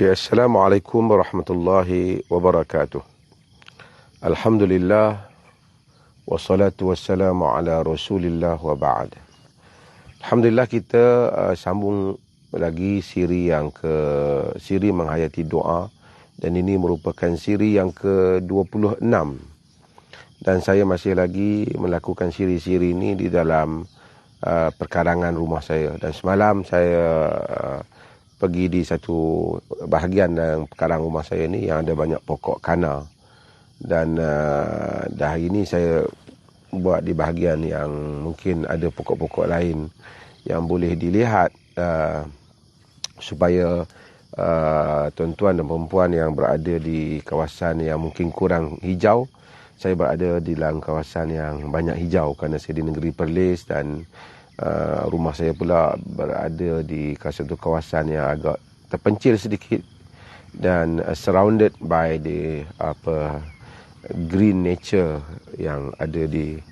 Okey, Assalamualaikum warahmatullahi wabarakatuh. Alhamdulillah, wassalatu wassalamu ala rasulillah wa ba'd. Alhamdulillah kita sambung lagi siri menghayati doa, dan ini merupakan siri yang ke-26. Dan saya masih lagi melakukan siri-siri ini di dalam perkarangan rumah saya. Dan semalam saya pergi di satu bahagian dalam perkarang rumah saya ni yang ada banyak pokok kana. Dan hari ini saya buat di bahagian yang mungkin ada pokok-pokok lain yang boleh dilihat supaya tuan-tuan dan perempuan yang berada di kawasan yang mungkin kurang hijau. Saya berada di dalam kawasan yang banyak hijau kerana saya di negeri Perlis, dan rumah saya pula berada di satu kawasan yang agak terpencil sedikit dan surrounded by the green nature yang ada di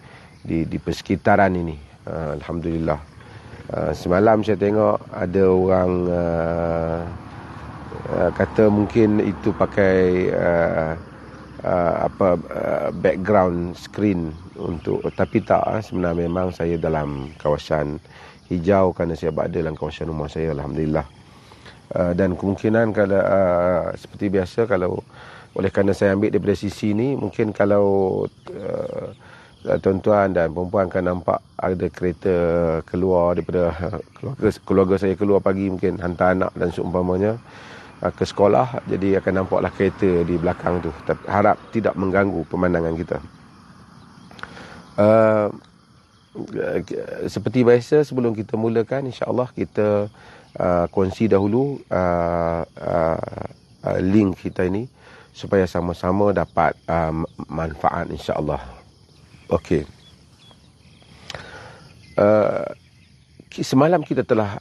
persekitaran ini. Alhamdulillah. Semalam saya tengok ada orang kata mungkin itu pakai background screen untuk, tapi tak, sebenarnya memang saya dalam kawasan hijau kerana saya berada dalam kawasan rumah saya, alhamdulillah. Dan kemungkinan kalau seperti biasa, kalau oleh kerana saya ambil daripada sisi ni, mungkin kalau tuan-tuan dan perempuan akan nampak ada kereta keluar daripada keluarga saya keluar pagi, mungkin hantar anak dan seumpamanya ke sekolah, jadi akan nampaklah kereta di belakang tu. Tapi harap tidak mengganggu pemandangan kita. Seperti biasa, sebelum kita mulakan, insya-Allah kita kongsi dahulu link kita ini supaya sama-sama dapat manfaat, insya-Allah. Okey. Semalam kita telah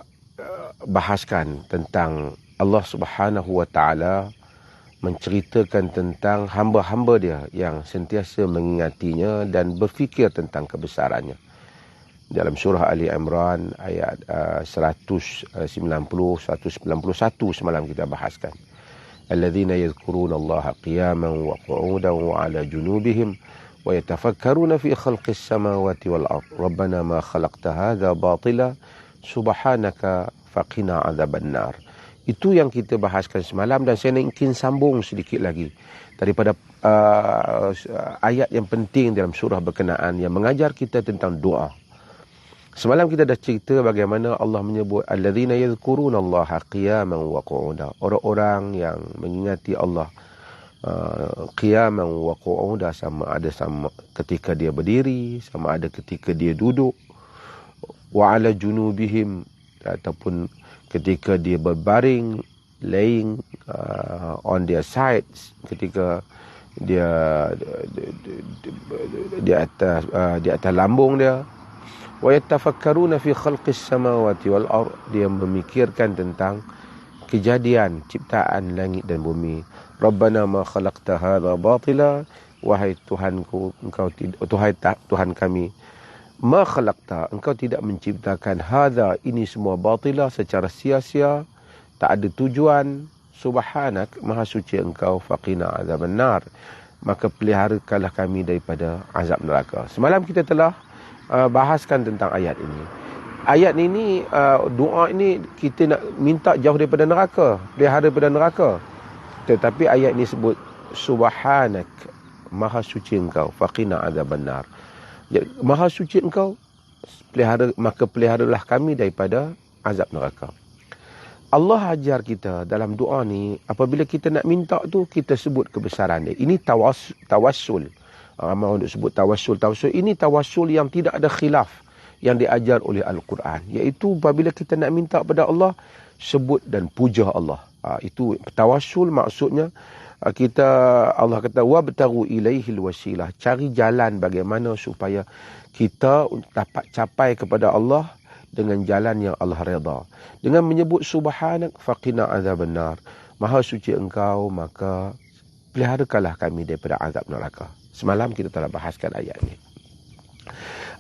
bahaskan tentang Allah Subhanahu wa Ta'ala menceritakan tentang hamba-hamba dia yang sentiasa mengingatinya dan berfikir tentang kebesarannya. Dalam surah Ali Imran ayat 190-191 semalam kita bahaskan. Alladzina yadhkuruna Allaha qiyaman wa qu'udan wa 'ala junubihim wa yatafakkaruna fi khalqis samawati wal ard. Rabbana ma khalaqta hadza batila subhanaka faqina 'adzaban nar. Itu yang kita bahaskan semalam, dan saya ingin sambung sedikit lagi daripada ayat yang penting dalam surah berkenaan yang mengajar kita tentang doa. Semalam kita dah cerita bagaimana Allah menyebut alladzina yadhkuruna Allaha qiyaman wa qu'udan, orang-orang yang mengingati Allah qiyaman wa qu'udan, sama ketika dia berdiri, sama ada ketika dia duduk, wa 'ala junubihim, ataupun ketika dia berbaring, laying on their sides, ketika dia di atas lambung dia. Wa yatafakkaruna fi khalqis samawati wal ard, dia memikirkan tentang kejadian ciptaan langit dan bumi. Rabbana ma khalaqta hadza batila, wahai Tuhanku, Tuhan kami, ma khalaqta, engkau tidak menciptakan hadza, ini semua batila, secara sia-sia, tak ada tujuan. Subhanak, maha suci engkau, faqina azaban nar, maka peliharakanlah kami daripada azab neraka. Semalam kita telah bahaskan tentang ayat ini. Ayat ini, doa ini kita nak minta jauh daripada neraka, pelihara daripada neraka. Tetapi ayat ini sebut subhanak, maha suci engkau, faqina azaban nar. Maha suci engkau, maka peliharalah kami daripada azab neraka. Allah ajar kita dalam doa ni, apabila kita nak minta tu, kita sebut kebesaran dia. Ini tawassul. Ramai orang sebut tawassul. Ini tawassul yang tidak ada khilaf yang diajar oleh Al-Quran. Iaitu apabila kita nak minta pada Allah, sebut dan puja Allah. Itu tawassul, maksudnya Allah kata wabtaghu ilaihil wasilah, cari jalan bagaimana supaya kita dapat capai kepada Allah dengan jalan yang Allah redha. Dengan menyebut subhanak faqina azaban nar, maha suci engkau, maka peliharakanlah kami daripada azab neraka. Semalam kita telah bahaskan ayat ini.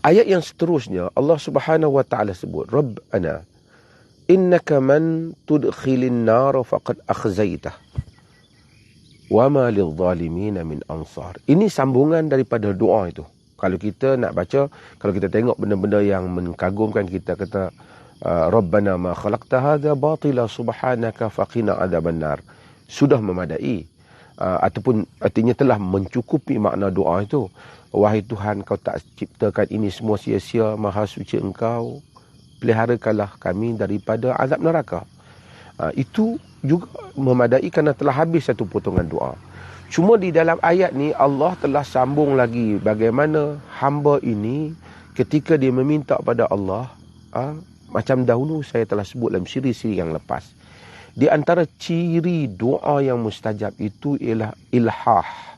Ayat yang seterusnya Allah Subhanahu wa Ta'ala sebut Rabbana, innaka man tudkhilin nar faqad akhzaitah wa ma lidh-dhalimin min ansar. Ini sambungan daripada doa itu. Kalau kita nak baca, kalau kita tengok benda-benda yang mengagumkan kita, kata Rabbana ma khalaqta hadha batila subhanaka faqina adzabannar, sudah memadai. Ataupun artinya telah mencukupi makna doa itu. Wahai Tuhan, kau tak ciptakan ini semua sia-sia, maha suci engkau, peliharakanlah kami daripada azab neraka. Itu juga memadai kerana telah habis satu potongan doa. Cuma di dalam ayat ni Allah telah sambung lagi bagaimana hamba ini ketika dia meminta pada Allah, macam dahulu saya telah sebut dalam siri-siri yang lepas. Di antara ciri doa yang mustajab itu ialah ilhah,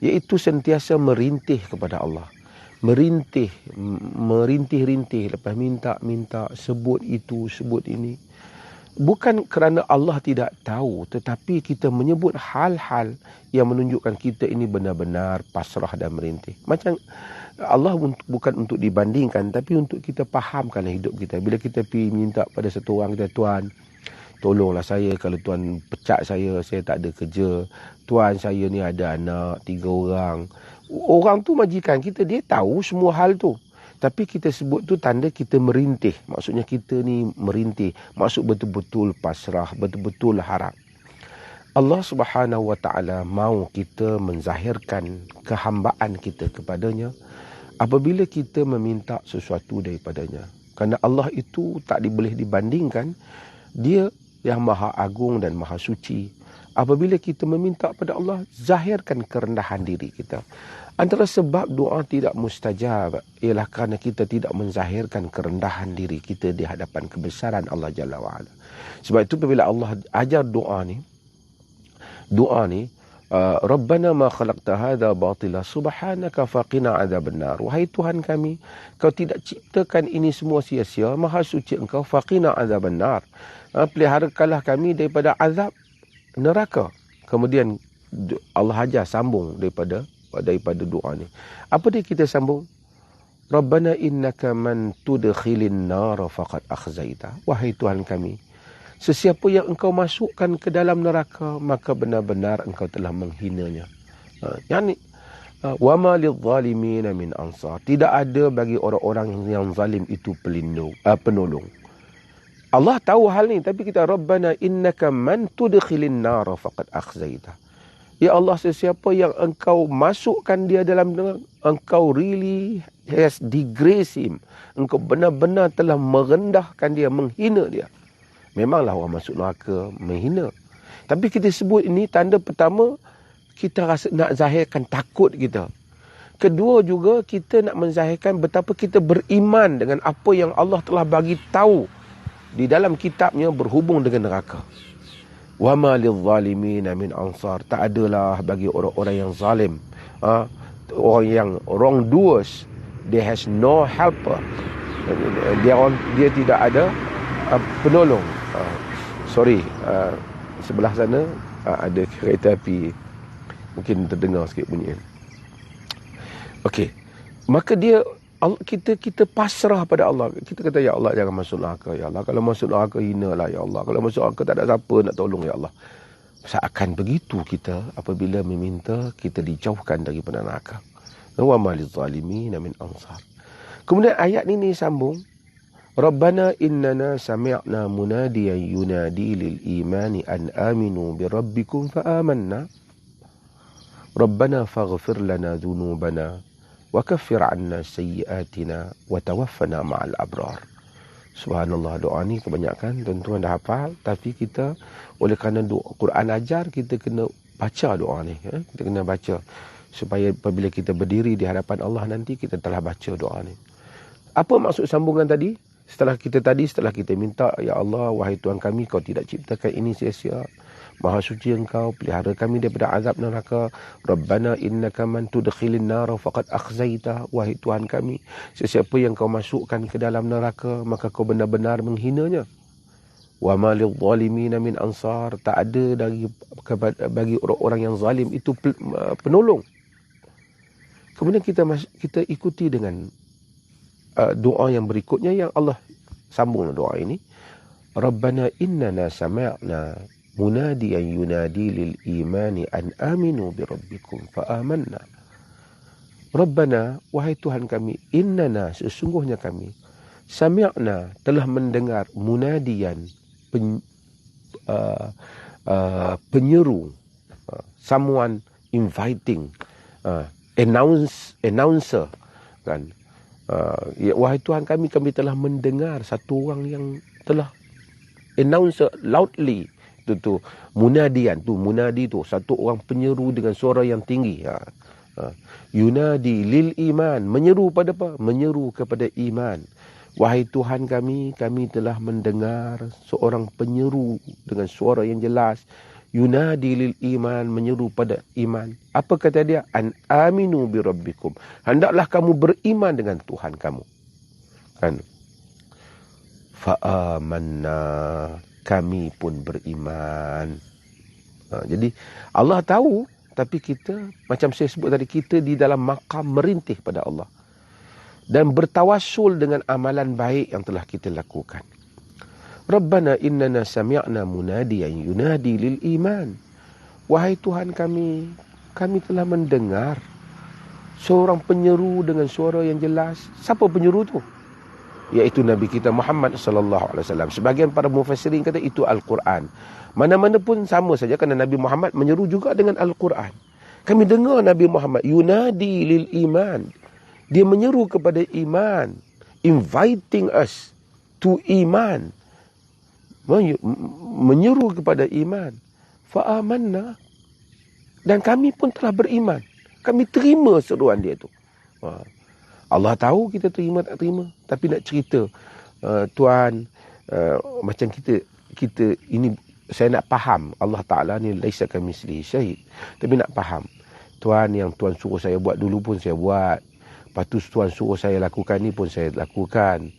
iaitu sentiasa merintih kepada Allah. Merintih-rintih, lepas minta, sebut itu, sebut ini. Bukan kerana Allah tidak tahu, tetapi kita menyebut hal-hal yang menunjukkan kita ini benar-benar pasrah dan merintih. Macam Allah bukan untuk dibandingkan, tapi untuk kita fahamkan hidup kita. Bila kita pergi minta pada satu orang, kita, Tuan, tolonglah saya, kalau Tuan pecat saya tak ada kerja. Tuan, saya ni ada anak 3 orang. Orang tu majikan kita, dia tahu semua hal tu. Tapi kita sebut tu tanda kita merintih. Maksudnya kita ni merintih. Maksud betul-betul pasrah, betul-betul harap. Allah Subhanahu Wa Taala mahu kita menzahirkan kehambaan kita kepadanya apabila kita meminta sesuatu daripadanya. Kerana Allah itu tak boleh dibandingkan. Dia yang maha agung dan maha suci. Apabila kita meminta pada Allah, zahirkan kerendahan diri kita. Antara sebab doa tidak mustajab ialah kerana kita tidak menzahirkan kerendahan diri kita di hadapan kebesaran Allah Jalla wa'ala. Sebab itu apabila Allah ajar doa ni, Rabbana ma khalaqta hadha batila subhanaka faqina adzabannar. Wahai Tuhan kami, kau tidak ciptakan ini semua sia-sia, maha suci engkau, faqina adzabannar. Peliharakanlah kami daripada azab neraka. Kemudian Allah ajar sambung daripada doa ni. Apa dia kita sambung? Rabbana innaka man tudkhilin nar faqad akhzaita. Wahai Tuhan kami, sesiapa yang engkau masukkan ke dalam neraka, maka benar-benar engkau telah menghinanya. Yani wa ma lidh-dhalimin min ansar. Tidak ada bagi orang-orang yang zalim itu penolong. Allah tahu hal ni, tapi kita Rabbana innaka man tudkhilin nar faqad akhzaita. Ya Allah, sesiapa yang engkau masukkan dia dalam neraka, engkau really has disgraced him. Engkau benar-benar telah merendahkan dia, menghina dia. Memanglah orang masuk neraka menghina. Tapi kita sebut ini tanda pertama, kita rasa nak zahirkan takut kita. Kedua juga, kita nak menzahirkan betapa kita beriman dengan apa yang Allah telah bagi tahu di dalam kitabnya berhubung dengan neraka. Wa ma lidh-dhalimin min ansar. Tak adalah bagi orang-orang yang zalim, orang yang wrongdoers, there has no helper. Dia tidak ada penolong. Sebelah sana ada kereta api, mungkin terdengar sikit bunyi. Okey, maka kita pasrah pada Allah. Kita kata, ya Allah, jangan masuk neraka, ya Allah. Kalau masuk neraka, hinalah, ya Allah. Kalau masuk neraka, tak ada siapa nak tolong, ya Allah. Seakan begitu kita apabila meminta kita dijauhkan daripada neraka. Wa ma lidh-dhalimin min ansar. Kemudian ayat ini sambung, Rabbana innana sami'na munadiyan yunadi lil imani an aminu bi rabbikum fa amanna. Rabbana faghfir lana dhunubana wa kaffir 'anna sayyi'atina wa tawaffana ma'al abrar. Subhanallah, doa ni kebanyakan tuan-tuan dah hafal, tapi kita oleh kerana Quran ajar, kita kena baca doa ni. Kita kena baca supaya apabila kita berdiri di hadapan Allah nanti, kita telah baca doa ni. Apa maksud sambungan tadi? Setelah kita minta, ya Allah, wahai Tuhan kami, kau tidak ciptakan ini sia-sia, maha suci engkau, pelihara kami daripada azab neraka. Rabbana innaka man tudkhilin nar faqad akhzaita. Wahai Tuhan kami, sesiapa yang kau masukkan ke dalam neraka, maka kau benar-benar menghinanya. Wa ma lidh-dhalimin min ansar. Tak ada bagi orang-orang yang zalim itu penolong. Kemudian kita ikuti dengan doa yang berikutnya yang Allah sambung doa ini. Rabbana innana sami'na munadiyan yunadi lil imani an aminu bi rabbikum fa amanna. Rabbana, wahai Tuhan kami, innana, sesungguhnya kami, sami'na, telah mendengar, munadiyan, penyeru, someone inviting, announcer, kan? Ya, wahai Tuhan kami telah mendengar satu orang yang telah announcer loudly, tu munadian, munadi tu satu orang penyeru dengan suara yang tinggi. Yunadi lil iman, menyeru pada apa? Menyeru kepada iman. Wahai Tuhan kami telah mendengar seorang penyeru dengan suara yang jelas. Yunadi lil iman, menyeru pada iman. Apa kata dia? An aminu bi rabbikum. Hendaklah kamu beriman dengan Tuhan kamu. Kan? Fa amanna, kami pun beriman. Jadi Allah tahu, tapi kita, macam saya sebut tadi, kita di dalam maqam merintih pada Allah dan bertawassul dengan amalan baik yang telah kita lakukan. Rabbana innana sami'na munadiyan yunadi lil iman. Wahai Tuhan kami telah mendengar seorang penyeru dengan suara yang jelas. Siapa penyeru tu? Iaitu Nabi kita Muhammad sallallahu alaihi wasallam. Sebahagian para mufassirin kata itu Al-Quran. Mana-mana pun sama saja, kerana Nabi Muhammad menyeru juga dengan Al-Quran. Kami dengar Nabi Muhammad yunadi lil iman. Dia menyeru kepada iman, inviting us to iman. Menyeru kepada iman. Fa amanna, dan kami pun telah beriman. Kami terima seruan dia tu. Allah tahu kita terima tak terima, tapi nak cerita, Tuhan, macam kita ini, saya nak faham Allah Ta'ala ni laisa kamitslihi syai', tapi nak faham Tuhan, yang Tuhan suruh saya buat dulu pun saya buat, lepas tu Tuhan suruh saya lakukan ni pun saya lakukan.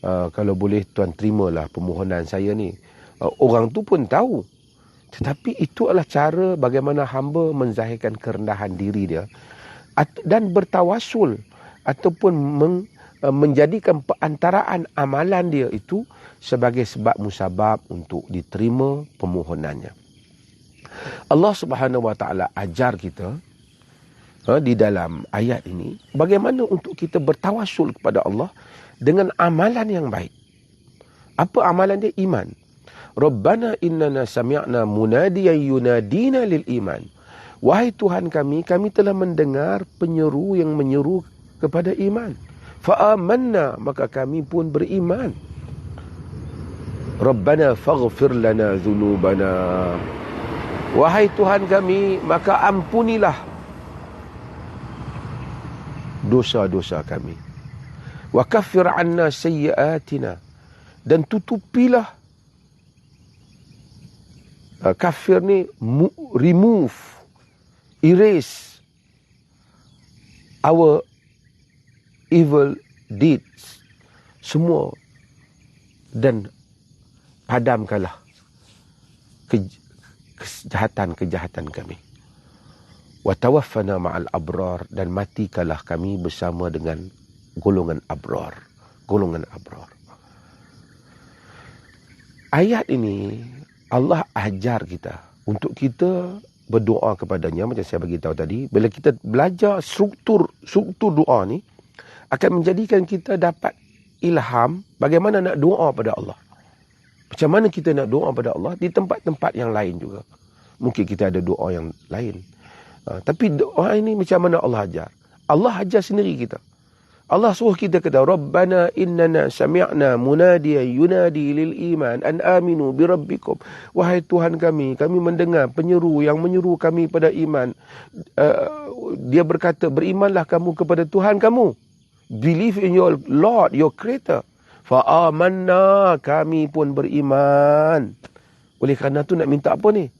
Kalau boleh Tuhan terimalah permohonan saya ni. Orang tu pun tahu, tetapi itu adalah cara bagaimana hamba menzahirkan kerendahan diri dia dan bertawassul, ataupun menjadikan perantaraan amalan dia itu sebagai sebab musabab untuk diterima permohonannya. Allah Subhanahu Wa Taala ajar kita di dalam ayat ini bagaimana untuk kita bertawassul kepada Allah dengan amalan yang baik. Apa amalan dia? Iman. Rabbana innana sami'na munadiyan yunadina lil iman. Wahai Tuhan kami telah mendengar penyeru yang menyeru kepada iman. Fa amanna, maka kami pun beriman. Rabbana faghfir lana dhunubana. Wahai Tuhan kami, maka ampunilah dosa-dosa kami. Wa kaffir anna sayyi'atina, dan tutupilah, kafir ni remove, erase our evil deeds, semua, dan padamkanlah kejahatan kami. Wa tawaffana ma'al abrar, dan matikalah kami bersama dengan golongan abrar. Ayat ini Allah ajar kita untuk kita berdoa kepadanya, macam saya bagi tahu tadi. Bila kita belajar struktur doa ni, akan menjadikan kita dapat ilham bagaimana nak doa pada Allah. Macam mana kita nak doa pada Allah di tempat-tempat yang lain juga. Mungkin kita ada doa yang lain. Tapi doa ini macam mana Allah ajar? Allah ajar sendiri kita. Allah suruh kita kata, Rabbana innana sami'na munadiyan yunadi lil iman an aminu bi rabbikum. Wahai Tuhan kami mendengar penyeru yang menyeru kami pada iman. Dia berkata, berimanlah kamu kepada Tuhan kamu. Believe in your Lord, your Creator. Fa amanna, kami pun beriman. Oleh kerana tu nak minta apa ni?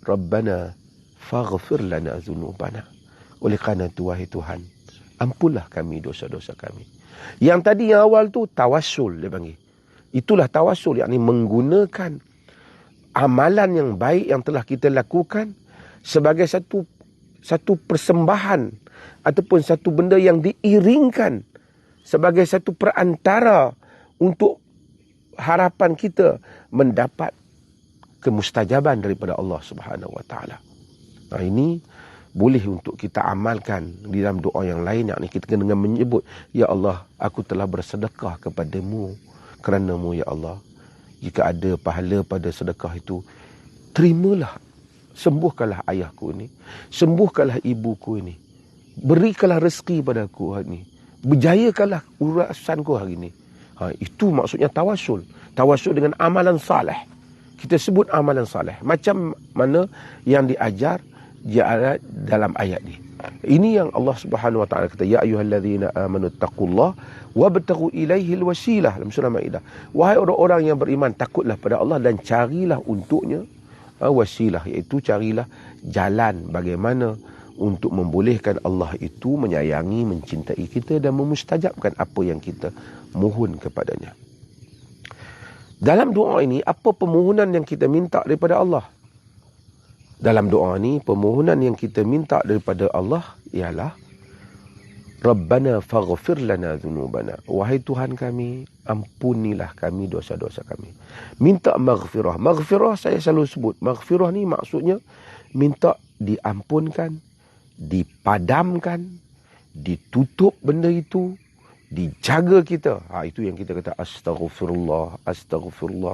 Rabbana faghfir lana dhunubana. Oleh kerana tu, wahai Tuhan, ampunlah kami dosa-dosa kami. Yang tadi yang awal tu tawassul dia panggil. Itulah tawassul, yakni menggunakan amalan yang baik yang telah kita lakukan sebagai satu persembahan ataupun satu benda yang diiringkan sebagai satu perantara untuk harapan kita mendapat kemustajaban daripada Allah Subhanahu Wa Taala. Ini boleh untuk kita amalkan di dalam doa yang lain, yakni kita dengan menyebut, ya Allah, aku telah bersedekah kepadamu kerana-Mu ya Allah. Jika ada pahala pada sedekah itu, terimalah, sembuhkanlah ayahku ini, sembuhkanlah ibuku ini, berikanlah rezeki padaku hari ini, berjayakanlah urusanku hari ini. Itu maksudnya tawasul. Tawasul dengan amalan saleh. Kita sebut amalan saleh. Macam mana yang diajar dia dalam ayat ini. Ini yang Allah Subhanahu Wa Taala kata, ya ayyuhallazina amanu taqullaha wabtaghu ilaihil wasilah, dalam surah Maidah. Wahai orang-orang yang beriman, takutlah pada Allah dan carilah untuknya wasilah, iaitu carilah jalan bagaimana untuk membolehkan Allah itu menyayangi, mencintai kita dan memustajabkan apa yang kita mohon kepadanya. Dalam doa ini, apa permohonan yang kita minta daripada Allah? Dalam doa ini, permohonan yang kita minta daripada Allah ialah Rabbana faghfir lana dhunubana. Wahai Tuhan kami, ampunilah kami dosa-dosa kami. Minta maghfirah. Maghfirah saya selalu sebut. Maghfirah ni maksudnya minta diampunkan, dipadamkan, ditutup benda itu, dijaga kita. Itu yang kita kata astaghfirullah, astaghfirullah.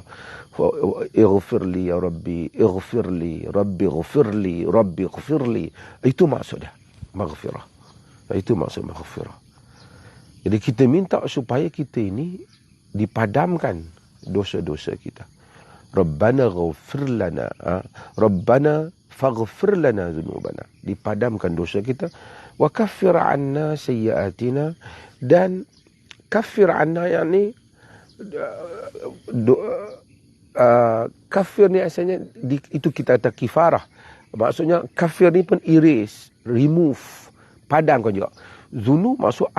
Ighfirli ya Rabbi, ighfirli, Rabbi ighfirli, Rabbi ighfirli. Itu maksudnya maghfirah. Itu maksud maghfirah. Jadi kita minta supaya kita ini dipadamkan dosa-dosa kita. Rabbana ghafir lana, Rabbana faghfir lana dhunubana. Dipadamkan dosa kita. Wa kaffir anna sayyiatina, dan kafir anna yakni kafir ni asalnya itu kita kata kifarah. Maksudnya kafir ni pun erase, remove, padamkan juga. Zunub masuk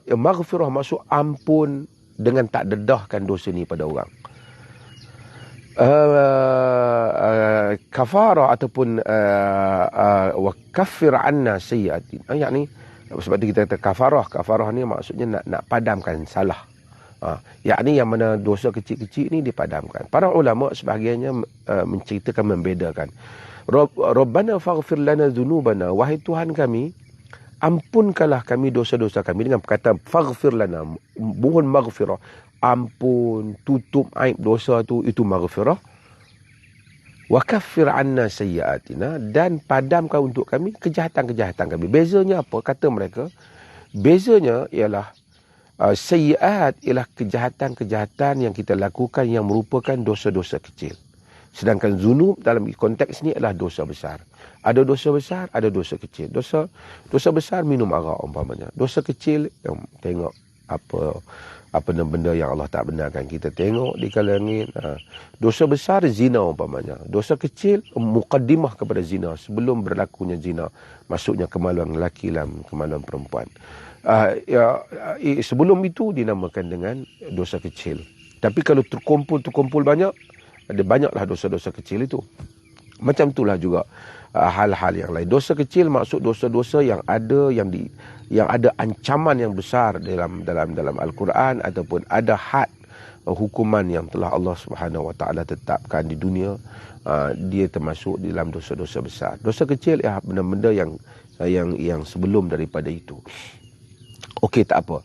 maghfirah masuk ampun dengan tak dedahkan dosa ni pada orang. Kafarah ataupun wa kaffir anna sayyiatin, yakni sebab tu kita kata kafarah ni maksudnya nak padamkan salah. Yakni yang mana dosa kecil-kecil ni dipadamkan. Para ulama sebahagiannya menceritakan, membedakan. Rabbana faghfir lana dhunubana, wahai Tuhan kami, ampunkanlah kami dosa-dosa kami, dengan perkataan faghfir lana, mohon maghfirah, ampun, tutup aib dosa tu, itu maghfirah. Wa kaffir anna sayyiatina, dan padamkan untuk kami kejahatan-kejahatan kami. Bezanya apa? Kata mereka, bezanya ialah sayyiat ialah kejahatan-kejahatan yang kita lakukan yang merupakan dosa-dosa kecil. Sedangkan zunub dalam konteks ni adalah dosa besar. Ada dosa besar, ada dosa kecil. Dosa besar minum arak umpamanya. Dosa kecil tengok apa benda yang Allah tak benarkan kita tengok di kalangan. Dosa besar zina umpamanya. Dosa kecil muqaddimah kepada zina, sebelum berlakunya zina, masuknya kemaluan lelaki dalam kemaluan perempuan. Sebelum itu dinamakan dengan dosa kecil. Tapi kalau terkumpul banyak, ada banyaklah dosa-dosa kecil itu. Macam itulah juga hal-hal yang lain. Dosa kecil maksud dosa-dosa yang ada ancaman yang besar dalam Al-Quran, ataupun ada had hukuman yang telah Allah Subhanahu Wa Taala tetapkan di dunia. Dia termasuk dalam dosa-dosa besar. Dosa kecil ialah benda-benda yang sebelum daripada itu. Okey, tak apa.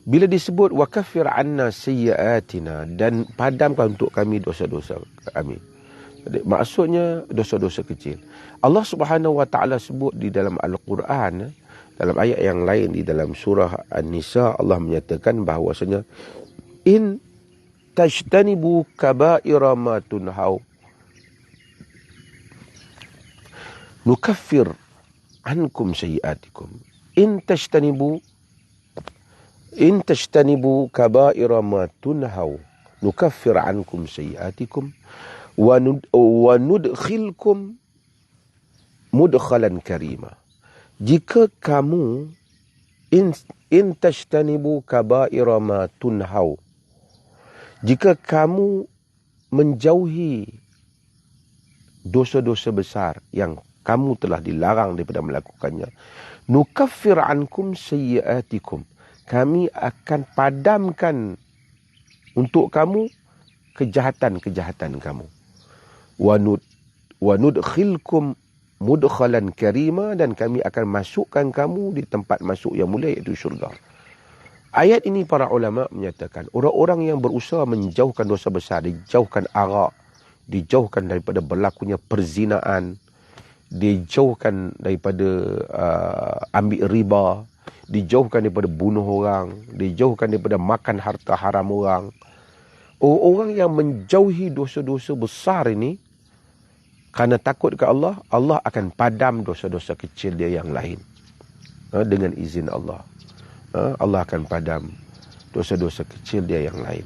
Bila disebut wa kaffir anna sayyiatina, dan padamkan untuk kami dosa-dosa kami, maksudnya dosa-dosa kecil. Allah Subhanahu Wa Taala sebut di dalam Al-Quran, dalam ayat yang lain di dalam surah An-Nisa, Allah menyatakan bahawasanya in tajtanibu kaba'ira ma tunhaw nukaffir ankum sayyiatikum. In tajtanibu kaba'ira ma tunhaw nukaffir ankum sayyiatikum wa nudkhilkum mudkhalan karima. Jika kamu in tajtanibu kaba'ira ma tunhaw, jika kamu menjauhi dosa-dosa besar yang kamu telah dilarang daripada melakukannya, nukaffir ankum sayyiatikum, kami akan padamkan untuk kamu kejahatan-kejahatan kamu. Wa nudkhilkum mudkhalan karima, dan kami akan masukkan kamu di tempat masuk yang mulia, iaitu syurga. Ayat ini para ulama menyatakan orang-orang yang berusaha menjauhkan dosa besar, dijauhkan arak, dijauhkan daripada berlakunya perzinaan, dijauhkan daripada ambil riba, dijauhkan daripada bunuh orang, dijauhkan daripada makan harta haram orang. Orang yang menjauhi dosa-dosa besar ini kerana takut ke Allah, Allah akan padam dosa-dosa kecil dia yang lain. Dengan izin Allah. Allah akan padam dosa-dosa kecil dia yang lain.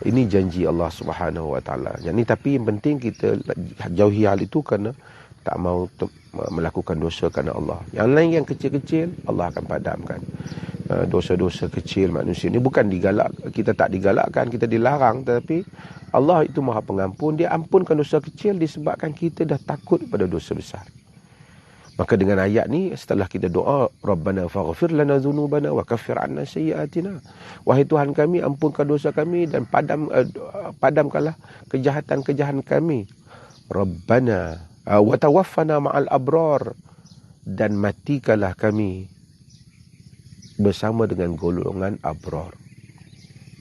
Ini janji Allah Subhanahu Wa Taala. Jadi tapi yang penting kita jauhi hal itu kerana tak mau melakukan dosa kerana Allah. Yang lain yang kecil-kecil Allah akan padamkan. Dosa-dosa kecil manusia ini bukan digalak, kita tak digalakkan, kita dilarang, tetapi Allah itu Maha Pengampun, dia ampunkan dosa kecil disebabkan kita dah takut pada dosa besar. Maka dengan ayat ni, setelah kita doa, Rabbana faghfir lana dhunubana wa kaffir anna sayyiatina. Wahai Tuhan kami, ampunkan dosa kami dan padamkanlah kejahatan-kejahatan kami. Rabbana wa tawaffana ma'al abrar, dan matikanlah kami bersama dengan golongan abrar.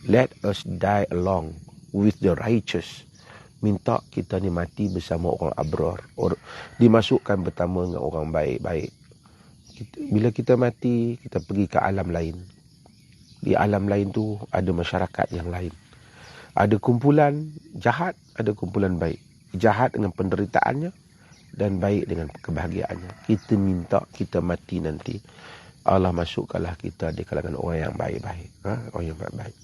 Let us die along with the righteous. Minta kita ni mati bersama orang abrar, dimasukkan bersama dengan orang baik-baik. Bila kita mati, kita pergi ke alam lain. Di alam lain tu ada masyarakat yang lain. Ada kumpulan jahat, ada kumpulan baik. Jahat dengan penderitaannya dan baik dengan kebahagiaannya. Kita minta kita mati nanti, Allah masukkanlah kita di kalangan orang yang baik-baik. Orang yang baik-baik.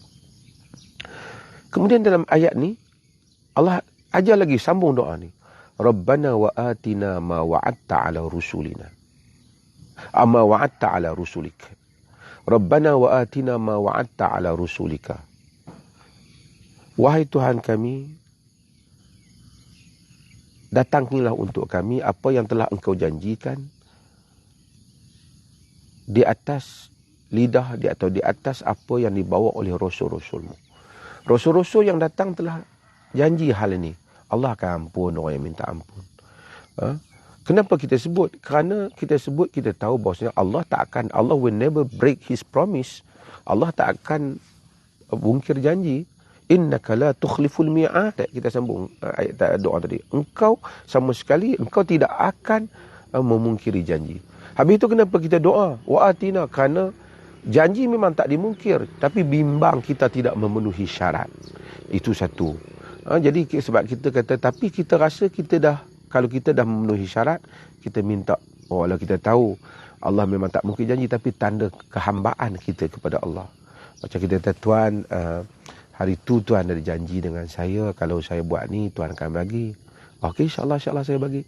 Kemudian dalam ayat ni, Allah ajar lagi, sambung doa ni. Rabbana wa atina ma wa'adta ala rusulina. Ma wa'adta ala rusulik. Rabbana wa atina ma wa'adta ala rusulika. Wahai Tuhan kami, datangkanlah untuk kami apa yang telah engkau janjikan di atas lidah atau di atas apa yang dibawa oleh rasul-rasulmu. Rasul-rasul yang datang telah janji hal ini. Allah akan ampun orang yang minta ampun. Kenapa kita sebut? Kerana kita sebut, kita tahu bahawasanya Allah will never break his promise. Allah tak akan bungkir janji. Innaka la tukhliful mi'ad. Kita sambung ayat doa tadi. Engkau sama sekali, engkau tidak akan memungkiri janji. Habis itu kenapa kita doa? Wa atina, kerana janji memang tak dimungkir, tapi bimbang kita tidak memenuhi syarat. Itu satu. Jadi sebab kita kata, tapi kita rasa kalau kita dah memenuhi syarat, kita minta. Walau kita tahu Allah memang tak mungkin janji, tapi tanda kehambaan kita kepada Allah. Macam kita kata, Tuhan, hari tu Tuhan ada janji dengan saya, kalau saya buat ni, Tuhan akan bagi. Okey, insyaAllah saya bagi.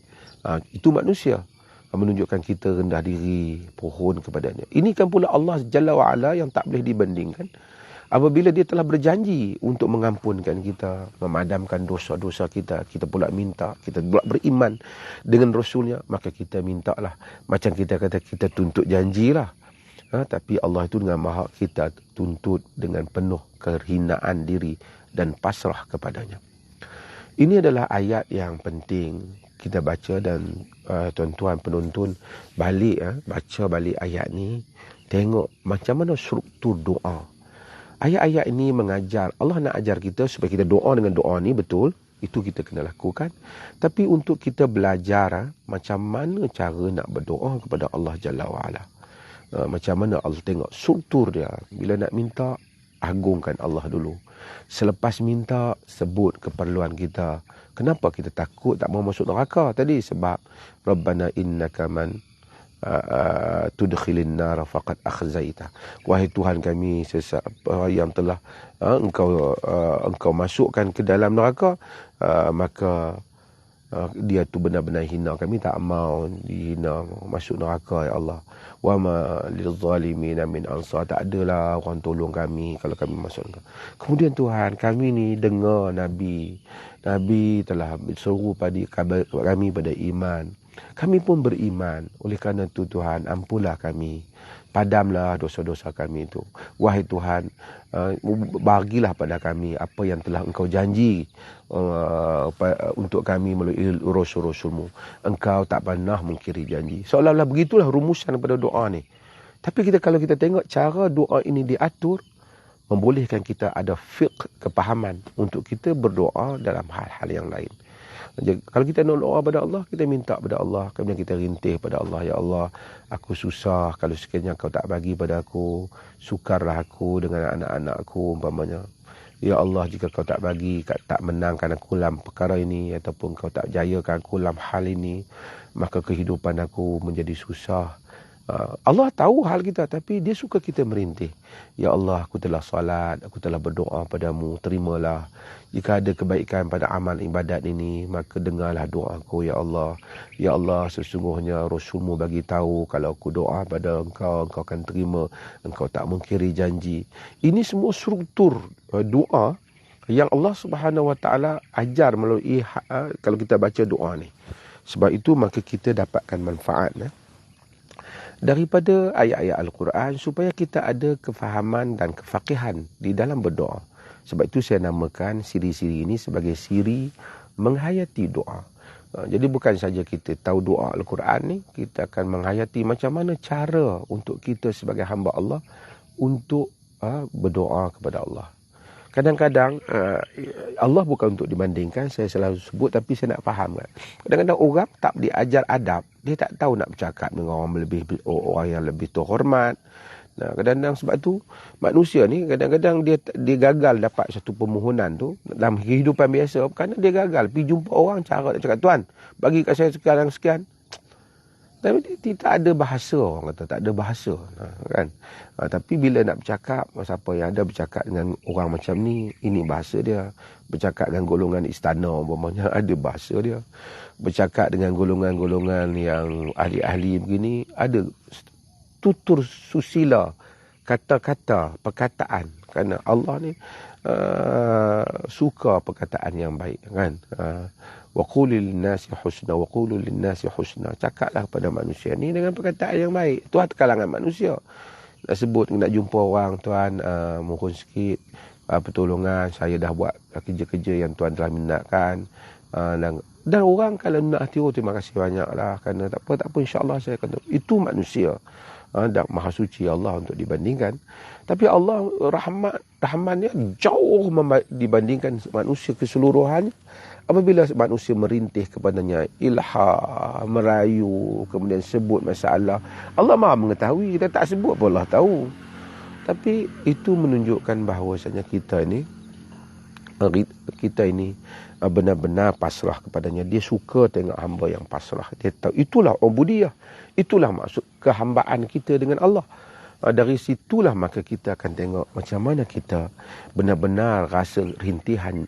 Itu manusia. Menunjukkan kita rendah diri, pohon kepadanya. Ini kan pula Allah Jalla wa'ala yang tak boleh dibandingkan. Apabila dia telah berjanji untuk mengampunkan kita, memadamkan dosa-dosa kita, kita pula minta, kita pula beriman dengan Rasulnya, maka kita mintalah. Macam kita kata, kita tuntut janjilah. Tapi Allah itu dengan maha kita tuntut dengan penuh kehinaan diri dan pasrah kepadanya. Ini adalah ayat yang penting kita baca, dan tuan-tuan penonton baca balik ayat ni, tengok macam mana struktur doa. Ayat-ayat ini mengajar, Allah nak ajar kita supaya kita doa dengan doa ni betul, itu kita kena lakukan. Tapi untuk kita belajar macam mana cara nak berdoa kepada Allah Jalla wa'ala. Macam mana Allah, tengok struktur dia. Bila nak minta, agungkan Allah dulu. Selepas minta, sebut keperluan kita. Kenapa kita takut tak mau masuk neraka tadi? Sebab Rabbana innaka man tudkhilin nar faqad akhzaita. Wahai Tuhan kami, yang telah engkau masukkan ke dalam neraka, maka dia tu benar-benar hina. Kami tak mau dihina, masuk neraka, ya Allah. Wa ma lil zalimin min ansar. Tak adalah orang tolong kami kalau kami masuk neraka. Kemudian Tuhan, kami ni dengar Nabi Nabi telah berseru pada kami pada iman. Kami pun beriman. Oleh kerana itu Tuhan, ampunlah kami. Padamlah dosa-dosa kami itu. Wahai Tuhan, bagilah pada kami apa yang telah Engkau janji untuk kami melalui Rasul-Rasulmu. Engkau tak pernah mengkiri janji. Seolah-olah begitulah rumusan pada doa ni. Tapi kalau kita tengok cara doa ini diatur, membolehkan kita ada fiqh, kepahaman untuk kita berdoa dalam hal-hal yang lain. Jadi, kalau kita nak doa pada Allah, kita minta pada Allah. Kemudian kita rintih pada Allah. Ya Allah, aku susah. Kalau sekiranya Kau tak bagi pada aku, sukarlah aku dengan anak-anak aku umpamanya. Ya Allah, jika Kau tak bagi, tak menangkan aku dalam perkara ini, ataupun Kau tak jayakan aku dalam hal ini, maka kehidupan aku menjadi susah. Allah tahu hal kita, tapi Dia suka kita merintih. Ya Allah, aku telah salat, aku telah berdoa padamu, terimalah. Jika ada kebaikan pada amal ibadat ini, maka dengarlah doaku, Ya Allah. Ya Allah, sesungguhnya Rasulmu bagi tahu, kalau aku doa pada Engkau, Engkau akan terima. Engkau tak mengkiri janji. Ini semua struktur doa yang Allah Subhanahu Wa Taala ajar melalui kalau kita baca doa ni. Sebab itu maka kita dapatkan manfaat daripada ayat-ayat Al-Quran supaya kita ada kefahaman dan kefaqihan di dalam berdoa. Sebab itu saya namakan siri-siri ini sebagai siri menghayati doa. Jadi bukan saja kita tahu doa Al-Quran ni, kita akan menghayati macam mana cara untuk kita sebagai hamba Allah untuk berdoa kepada Allah. Kadang-kadang Allah bukan untuk dibandingkan, saya selalu sebut, tapi saya nak faham kan. Kadang-kadang orang tak diajar adab, dia tak tahu nak bercakap dengan orang yang lebih terhormat. Nah, kadang-kadang sebab tu manusia ni kadang-kadang dia gagal dapat satu permohonan tu dalam kehidupan biasa kerana dia gagal pergi jumpa orang cara nak cakap, tuan bagi kat saya sekian. Tapi dia tak ada bahasa, orang kata tak ada bahasa kan. Tapi bila nak bercakap, siapa yang ada bercakap dengan orang macam ni, ini bahasa dia. Bercakap dengan golongan istana umpamanya, ada bahasa dia. Bercakap dengan golongan-golongan yang ahli-ahli begini, ada tutur susila, kata-kata, perkataan. Kerana Allah ni suka perkataan yang baik kan. Wa qul lin-nasi husna wa qulu lin-nasi husna. Cakaplah kepada manusia ni dengan perkataan yang baik. Tuan kalangan manusia. Nak sebut nak jumpa orang, tuan mohon sikit pertolongan, saya dah buat kerja-kerja yang tuan telah minatkan. Dan orang kalau nak hati, terima kasih banyaklah, kerana tak apa insya-Allah saya akan. Itu manusia. Dan maha suci Allah untuk dibandingkan. Tapi Allah rahmannya jauh dibandingkan manusia keseluruhannya. Apabila manusia merintih kepadanya, ilham, merayu, kemudian sebut masalah, Allah maha mengetahui, kita tak sebut pun Allah tahu. Tapi itu menunjukkan bahawasanya kita ini benar-benar pasrah kepadanya. Dia suka tengok hamba yang pasrah. Dia tahu itulah ubudiyah. Itulah maksud kehambaan kita dengan Allah. Dari situlah maka kita akan tengok macam mana kita benar-benar rasa rintihan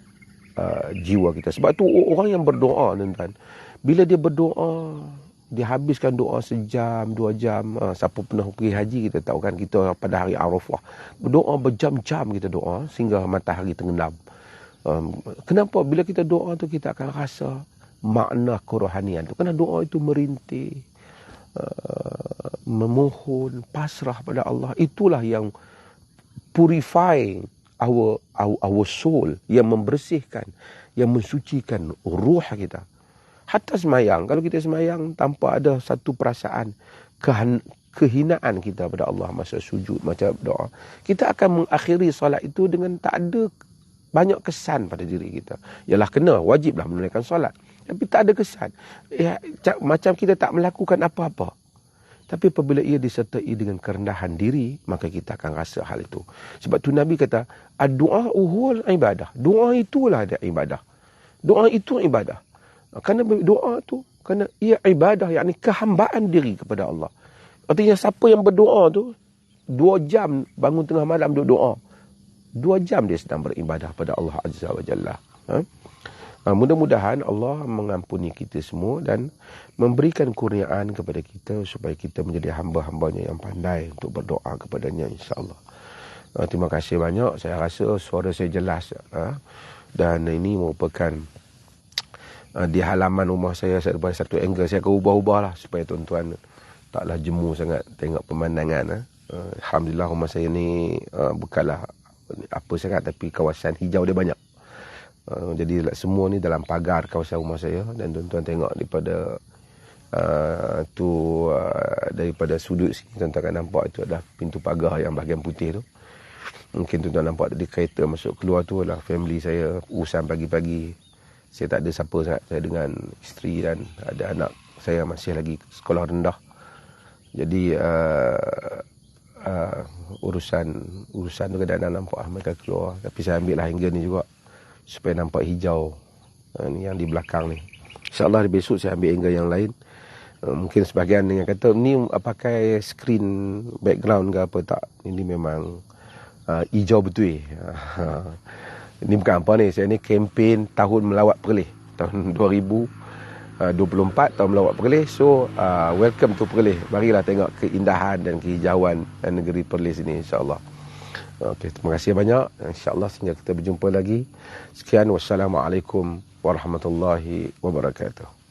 jiwa kita. Sebab tu orang yang berdoa, tuan-tuan, bila dia berdoa, dia habiskan doa sejam, 2 jam. Siapa pernah pergi haji, kita tahu kan, kita pada hari Arafah berdoa berjam-jam, kita doa sehingga matahari tenggelam. Kenapa? Bila kita doa tu kita akan rasa makna kerohanian tu. Kerana doa itu merintih, memohon, pasrah pada Allah. Itulah yang purifying our soul, yang membersihkan, yang mensucikan ruh kita. Hatta semayang, kalau kita semayang tanpa ada satu perasaan kehinaan kita pada Allah masa sujud, masa doa, kita akan mengakhiri solat itu dengan tak ada banyak kesan pada diri kita. Yalah, kena, wajiblah menunaikan solat, tapi tak ada kesan. Macam kita tak melakukan apa-apa. Tapi apabila ia disertai dengan kerendahan diri, maka kita akan rasa hal itu. Sebab tu Nabi kata, ad-du'a huwal ibadah. Doa itulah ada ibadah. Doa itu ibadah. Kerana doa tu, kerana ia ibadah, yakni kehambaan diri kepada Allah. Artinya siapa yang berdoa tu 2 jam bangun tengah malam duduk doa, 2 jam dia sedang beribadah pada Allah Azza wa Jalla. Mudah-mudahan Allah mengampuni kita semua dan memberikan kurniaan kepada kita supaya kita menjadi hamba-hambanya yang pandai untuk berdoa kepadanya, insya-Allah. Terima kasih banyak. Saya rasa suara saya jelas, dan ini merupakan di halaman rumah saya daripada satu angle saya akan ubah-ubah lah supaya tuan-tuan taklah jemu sangat tengok pemandangan. Alhamdulillah rumah saya ni bukanlah apa sangat, tapi kawasan hijau dia banyak. Jadi semua ni dalam pagar kawasan rumah saya, dan tuan-tuan tengok daripada daripada sudut sini tuan-tuan akan nampak itu adalah pintu pagar yang bahagian putih tu. Mungkin tuan-tuan nampak tadi kereta masuk keluar tu adalah family saya, urusan pagi-pagi. Saya tak ada siapa sangat, saya dengan isteri dan ada anak saya masih lagi sekolah rendah. Jadi urusan tu kadang-kadang nampak mereka keluar, tapi saya ambil lah angle ni juga supaya nampak hijau ni yang di belakang ni. InsyaAllah besok saya ambil angle yang lain. Mungkin sebahagian yang kata ni pakai screen background ke apa, tak, ini memang hijau betul. Ini bukan apa ni, saya ni kempen tahun melawat Perlis tahun 2024, tahun melawat Perlis. So welcome to Perlis. Marilah tengok keindahan dan kehijauan negeri Perlis ini, insyaAllah. Okey, terima kasih banyak. InsyaAllah sehingga kita berjumpa lagi. Sekian, wassalamualaikum warahmatullahi wabarakatuh.